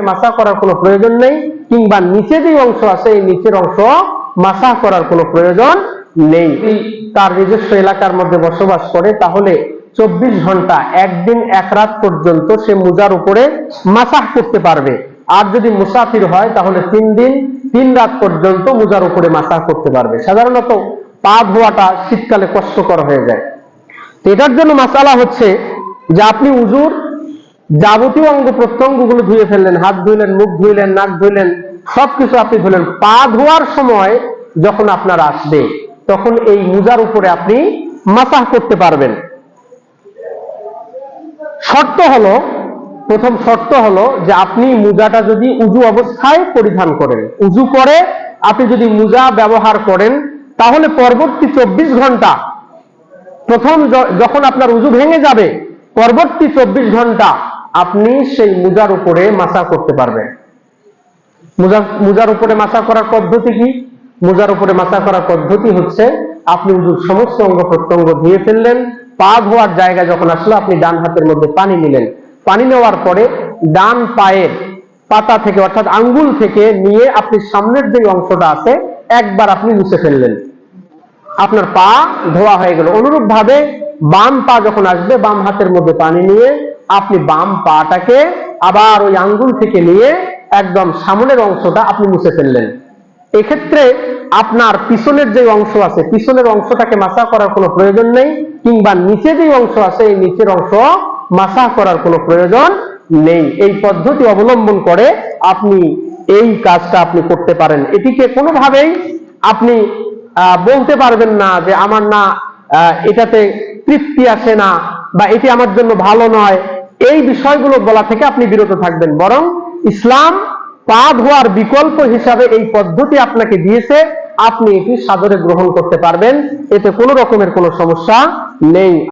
মাসাহ করার কোনো প্রয়োজন নেই, কিংবা নিচে যে অংশ আছে এই নিচের অংশ মাসাহ করার কোনো প্রয়োজন নেই। তার নিজস্ব এলাকার মধ্যে বসবাস করে তাহলে 24 ঘন্টা একদিন এক রাত পর্যন্ত সে মুজার উপরে মাসাহ করতে পারবে। আর যদি মুসাফির হয় তাহলে 3 দিন 3 রাত পর্যন্ত মুজার উপরে মাসাহ করতে পারবে। সাধারণত পা ধোয়াটা শীতকালে কষ্টকর হয়ে যায়। এটার জন্য মাসালা হচ্ছে যে আপনি উজুর যাবতীয় অঙ্গ প্রত্যঙ্গগুলো ধুয়ে ফেললেন, হাত ধুইলেন, মুখ ধুইলেন, নাক ধুইলেন, সবকিছু আপনি ধুলেন। পা ধোয়ার সময় যখন আপনার আসবে তখন এই মুজার উপরে আপনি মাসাহ করতে পারবেন। প্রথম শর্ত হলো যে আপনি মুজাটা যদি উজু অবস্থায় পরিধান করেন, উজু করে আপনি যদি মুজা ব্যবহার করেন তাহলে পরবর্তী 24 ঘন্টা, প্রথম যখন আপনার উজু ভেঙে যাবে পরবর্তী 24 ঘন্টা আপনি সেই মুজার উপরে মাসাহ করতে পারবেন। মুজার উপরে মাসাহ করার পদ্ধতি কি? মুজার উপরে মাসাহ করার পদ্ধতি হচ্ছে আপনি উজুর সমস্ত অঙ্গ প্রত্যঙ্গ ধুয়ে ফেললেন, পা ধোয়ার জায়গা যখন আসলো আপনি ডান হাতের মধ্যে পানি নিলেন, পানি নেওয়ার পরে ডান পায়ের পাতা থেকে অর্থাৎ আঙ্গুল থেকে নিয়ে আপনি সামনের যে অংশটা আছে একবার আপনি মুছে ফেললেন, আপনার পা ধোয়া হয়ে গেল। অনুরূপ ভাবে বাম পা যখন আসবে বাম হাতের মধ্যে পানি নিয়ে আপনি বাম পাটাকে আবার ওই আঙ্গুল থেকে নিয়ে একদম সামনের অংশটা আপনি মুছে ফেললেন। এক্ষেত্রে আপনার পিছনের যে অংশ আছে পিছনের অংশটাকে মাসাহ করার কোনো প্রয়োজন নেই, কিংবা নিচে যে অংশ আছে এই নিচের অংশ মাসাহ করার কোনো প্রয়োজন নেই। এই পদ্ধতি অবলম্বন করে আপনি এই কাজটা আপনি করতে পারেন। এটিকে কোনোভাবেই আপনি বলতে পারবেন না যে আমার না এটাতে তৃপ্তি আসে না বা এটি আমার জন্য ভালো নয়, এই বিষয়গুলো বলা থেকে আপনি বিরত থাকবেন। বরং ইসলাম পা ধোয়ার বিকল্প হিসাবে এই পদ্ধতি আপনাকে দিয়েছে, আপনি এটি সাদরে গ্রহণ করতে পারবেন, এতে কোনো রকমের কোনো সমস্যা নেই।